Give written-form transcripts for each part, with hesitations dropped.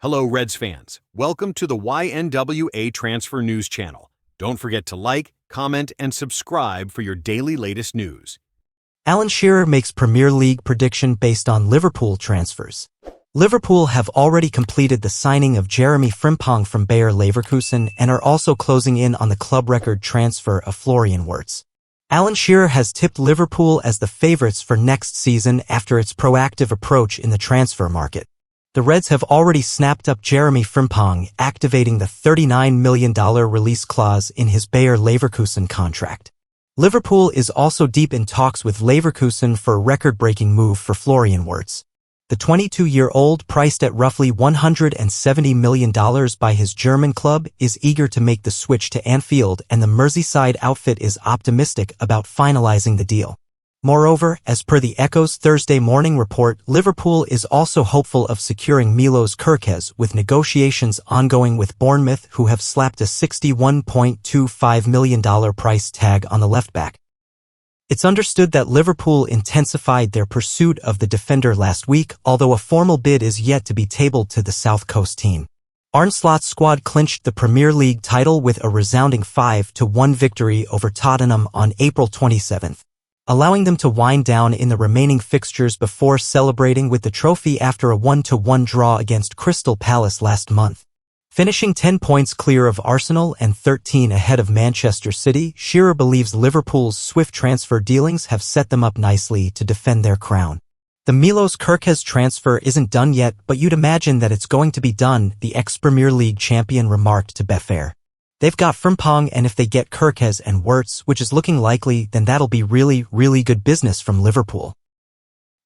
Hello, Reds fans. Welcome to the YNWA Transfer News Channel. Don't forget to like, comment, and subscribe for your daily latest news. Alan Shearer makes Premier League prediction based on Liverpool transfers. Liverpool have already completed the signing of Jeremy Frimpong from Bayer Leverkusen and are also closing in on the club record transfer of Florian Wirtz. Alan Shearer has tipped Liverpool as the favourites for next season after its proactive approach in the transfer market. The Reds have already snapped up Jeremy Frimpong, activating the $39 million release clause in his Bayer Leverkusen contract. Liverpool is also deep in talks with Leverkusen for a record-breaking move for Florian Wirtz. The 22-year-old, priced at roughly $170 million by his German club, is eager to make the switch to Anfield, and the Merseyside outfit is optimistic about finalizing the deal. Moreover, as per the Echo's Thursday morning report, Liverpool is also hopeful of securing Milos Kerkez, with negotiations ongoing with Bournemouth, who have slapped a $61.25 million price tag on the left-back. It's understood that Liverpool intensified their pursuit of the defender last week, although a formal bid is yet to be tabled to the South Coast team. Arne Slot's squad clinched the Premier League title with a resounding 5-1 victory over Tottenham on April 27, allowing them to wind down in the remaining fixtures before celebrating with the trophy after a 1-1 draw against Crystal Palace last month. Finishing 10 points clear of Arsenal and 13 ahead of Manchester City, Shearer believes Liverpool's swift transfer dealings have set them up nicely to defend their crown. The Milos Kerkez transfer isn't done yet, but you'd imagine that it's going to be done, the ex-Premier League champion remarked to Betfair. They've got Frimpong, and if they get Kerkez and Wirtz, which is looking likely, then that'll be really good business from Liverpool.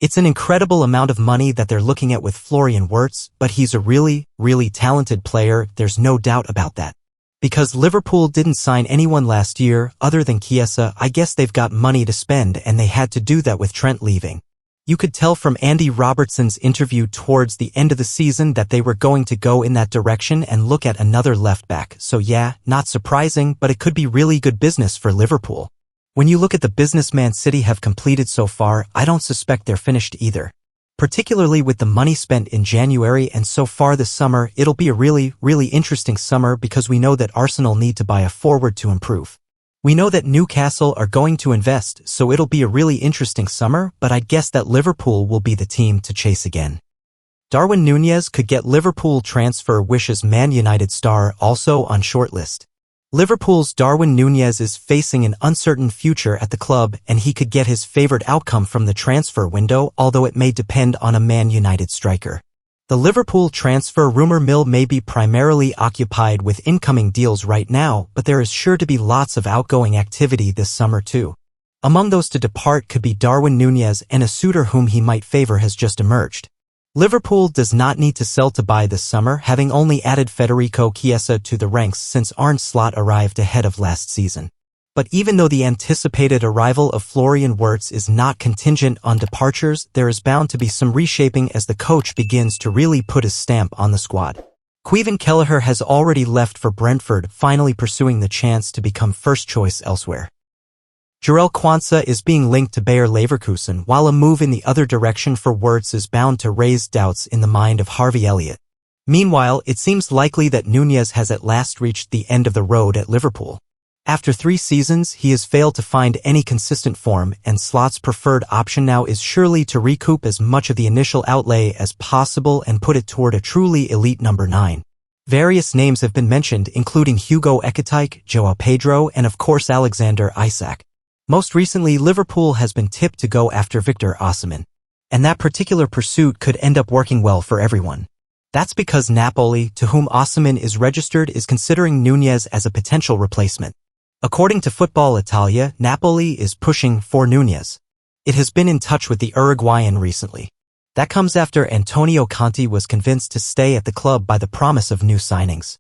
It's an incredible amount of money that they're looking at with Florian Wirtz, but he's a really talented player, there's no doubt about that. Because Liverpool didn't sign anyone last year, other than Chiesa, I guess they've got money to spend, and they had to do that with Trent leaving. You could tell from Andy Robertson's interview towards the end of the season that they were going to go in that direction and look at another left-back, so yeah, not surprising, but it could be really good business for Liverpool. When you look at the business Man City have completed so far, I don't suspect they're finished either. Particularly with the money spent in January and so far this summer, it'll be a really interesting summer because we know that Arsenal need to buy a forward to improve. We know that Newcastle are going to invest, so it'll be a really interesting summer, but I'd guess that Liverpool will be the team to chase again. Darwin Nunez could get Liverpool transfer wishes. Man United star also on shortlist. Liverpool's Darwin Nunez is facing an uncertain future at the club, and he could get his favorite outcome from the transfer window, although it may depend on a Man United striker. The Liverpool transfer rumor mill may be primarily occupied with incoming deals right now, but there is sure to be lots of outgoing activity this summer too. Among those to depart could be Darwin Nunez, and a suitor whom he might favor has just emerged. Liverpool does not need to sell to buy this summer, having only added Federico Chiesa to the ranks since Arne Slot arrived ahead of last season. But even though the anticipated arrival of Florian Wirtz is not contingent on departures, there is bound to be some reshaping as the coach begins to really put his stamp on the squad. Caoimhin Kelleher has already left for Brentford, finally pursuing the chance to become first choice elsewhere. Jarell Quansah is being linked to Bayer Leverkusen, while a move in the other direction for Wirtz is bound to raise doubts in the mind of Harvey Elliott. Meanwhile, it seems likely that Nunez has at last reached the end of the road at Liverpool. After 3 seasons, he has failed to find any consistent form, and Slot's preferred option now is surely to recoup as much of the initial outlay as possible and put it toward a truly elite number 9. Various names have been mentioned, including Hugo Ekitike, João Pedro, and of course Alexander Isak. Most recently, Liverpool has been tipped to go after Victor Osimhen. And that particular pursuit could end up working well for everyone. That's because Napoli, to whom Osimhen is registered, is considering Nunez as a potential replacement. According to Football Italia, Napoli is pushing for Nunez. It has been in touch with the Uruguayan recently. That comes after Antonio Conte was convinced to stay at the club by the promise of new signings.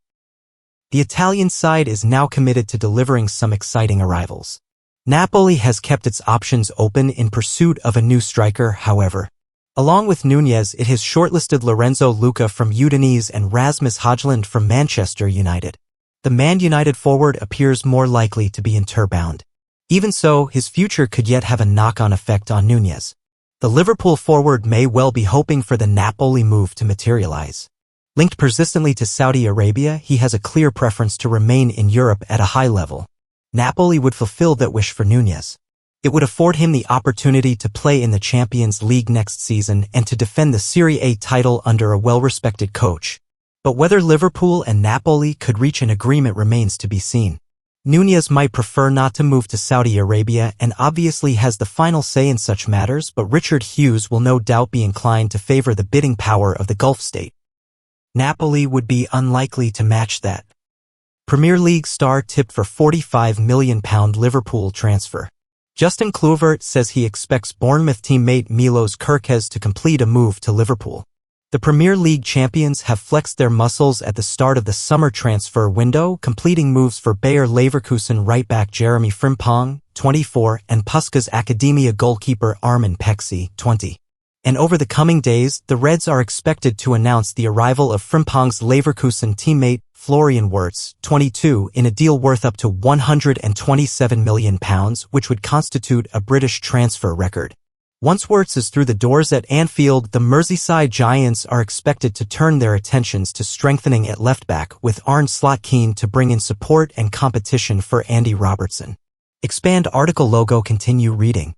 The Italian side is now committed to delivering some exciting arrivals. Napoli has kept its options open in pursuit of a new striker, however. Along with Nunez, it has shortlisted Lorenzo Luca from Udinese and Rasmus Højlund from Manchester United. The Man United forward appears more likely to be Inter-bound. Even so, his future could yet have a knock-on effect on Nunez. The Liverpool forward may well be hoping for the Napoli move to materialize. Linked persistently to Saudi Arabia, he has a clear preference to remain in Europe at a high level. Napoli would fulfill that wish for Nunez. It would afford him the opportunity to play in the Champions League next season and to defend the Serie A title under a well-respected coach. But whether Liverpool and Napoli could reach an agreement remains to be seen. Nunez might prefer not to move to Saudi Arabia and obviously has the final say in such matters, but Richard Hughes will no doubt be inclined to favor the bidding power of the Gulf state. Napoli would be unlikely to match that. Premier League star tipped for £45 million Liverpool transfer. Justin Kluivert says he expects Bournemouth teammate Milos Kerkez to complete a move to Liverpool. The Premier League champions have flexed their muscles at the start of the summer transfer window, completing moves for Bayer Leverkusen right-back Jeremy Frimpong, 24, and Puskás Academia goalkeeper Armin Pexi, 20. And over the coming days, the Reds are expected to announce the arrival of Frimpong's Leverkusen teammate Florian Wirtz, 22, in a deal worth up to £127 million, which would constitute a British transfer record. Once Wirtz is through the doors at Anfield, the Merseyside Giants are expected to turn their attentions to strengthening at left-back, with Arne Slot keen to bring in support and competition for Andy Robertson. Expand article logo. Continue reading.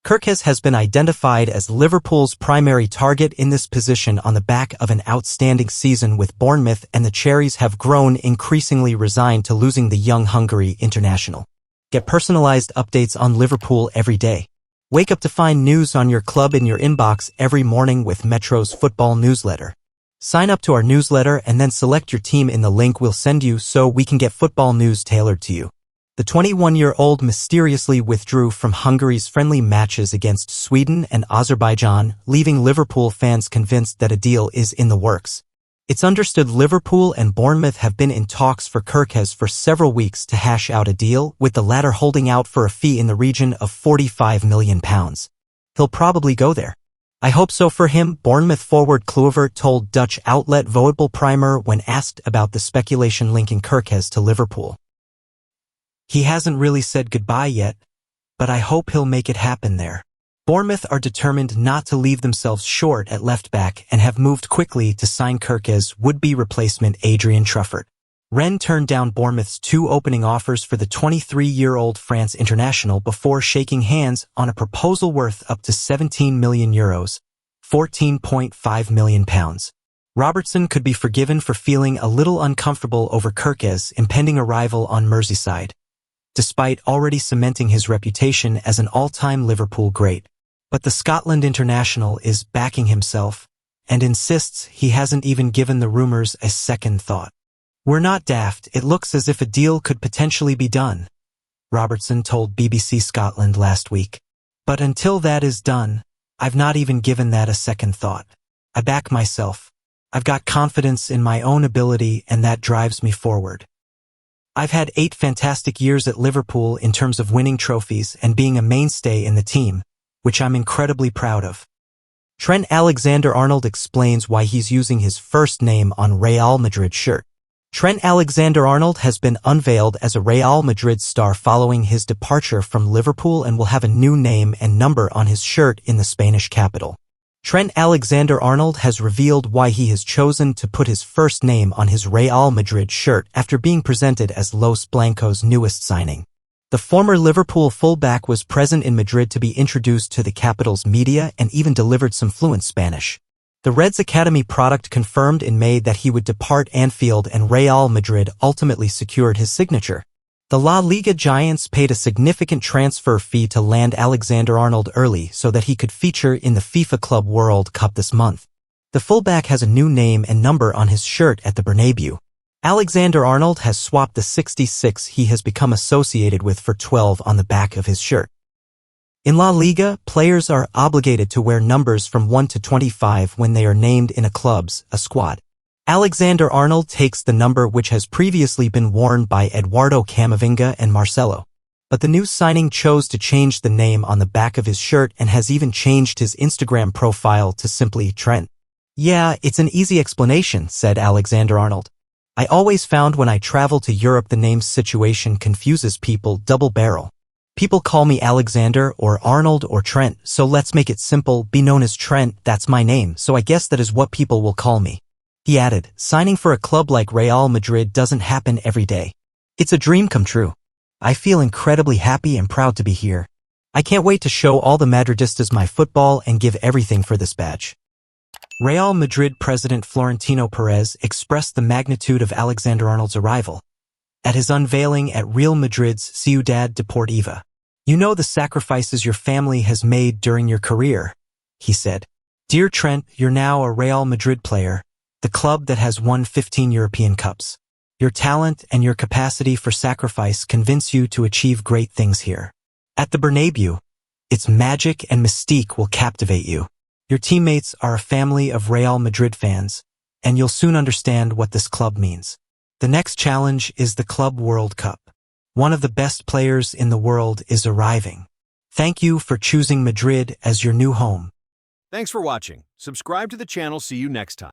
Kerkez has been identified as Liverpool's primary target in this position on the back of an outstanding season with Bournemouth, and the Cherries have grown increasingly resigned to losing the young Hungary international. Get personalized updates on Liverpool every day. Wake up to find news on your club in your inbox every morning with Metro's football newsletter. Sign up to our newsletter and then select your team in the link we'll send you so we can get football news tailored to you. The 21-year-old mysteriously withdrew from Hungary's friendly matches against Sweden and Azerbaijan, leaving Liverpool fans convinced that a deal is in the works. It's understood Liverpool and Bournemouth have been in talks for Kerkez for several weeks to hash out a deal, with the latter holding out for a fee in the region of £45 million. He'll probably go there. I hope so for him, Bournemouth forward Kluivert told Dutch outlet Voetbal Primer when asked about the speculation linking Kerkez to Liverpool. He hasn't really said goodbye yet, but I hope he'll make it happen there. Bournemouth are determined not to leave themselves short at left-back and have moved quickly to sign Kerkez's would-be replacement Adrian Truffert. Rennes turned down Bournemouth's two opening offers for the 23-year-old France international before shaking hands on a proposal worth up to €17 million, £14.5 million. Robertson could be forgiven for feeling a little uncomfortable over Kerkez's impending arrival on Merseyside, despite already cementing his reputation as an all-time Liverpool great. But the Scotland international is backing himself and insists he hasn't even given the rumors a second thought. "We're not daft, it looks as if a deal could potentially be done," Robertson told BBC Scotland last week. "But until that is done, I've not even given that a second thought. I back myself. I've got confidence in my own ability, and that drives me forward. I've had 8 fantastic years at Liverpool in terms of winning trophies and being a mainstay in the team, which I'm incredibly proud of." Trent Alexander-Arnold explains why he's using his first name on Real Madrid shirt. Trent Alexander-Arnold has been unveiled as a Real Madrid star following his departure from Liverpool and will have a new name and number on his shirt in the Spanish capital. Trent Alexander-Arnold has revealed why he has chosen to put his first name on his Real Madrid shirt after being presented as Los Blancos' newest signing. The former Liverpool fullback was present in Madrid to be introduced to the capital's media and even delivered some fluent Spanish. The Reds Academy product confirmed in May that he would depart Anfield, and Real Madrid ultimately secured his signature. The La Liga giants paid a significant transfer fee to land Alexander-Arnold early so that he could feature in the FIFA Club World Cup this month. The fullback has a new name and number on his shirt at the Bernabeu. Alexander-Arnold has swapped the 66 he has become associated with for 12 on the back of his shirt. In La Liga, players are obligated to wear numbers from 1 to 25 when they are named in a squad. Alexander-Arnold takes the number which has previously been worn by Eduardo Camavinga and Marcelo. But the new signing chose to change the name on the back of his shirt and has even changed his Instagram profile to simply Trent. "Yeah, it's an easy explanation," said Alexander-Arnold. "I always found when I travel to Europe the name situation confuses people double barrel. People call me Alexander or Arnold or Trent, so let's make it simple, be known as Trent, that's my name, so I guess that is what people will call me." He added, signing for a club like Real Madrid doesn't happen every day. It's a dream come true. I feel incredibly happy and proud to be here. I can't wait to show all the Madridistas my football and give everything for this badge. Real Madrid president Florentino Perez expressed the magnitude of Alexander-Arnold's arrival at his unveiling at Real Madrid's Ciudad Deportiva. You know the sacrifices your family has made during your career, he said. Dear Trent, you're now a Real Madrid player, the club that has won 15 European Cups. Your talent and your capacity for sacrifice convince you to achieve great things here. At the Bernabeu, its magic and mystique will captivate you. Your teammates are a family of Real Madrid fans, and you'll soon understand what this club means. The next challenge is the Club World Cup. One of the best players in the world is arriving. Thank you for choosing Madrid as your new home. Thanks for watching. Subscribe to the channel. See you next time.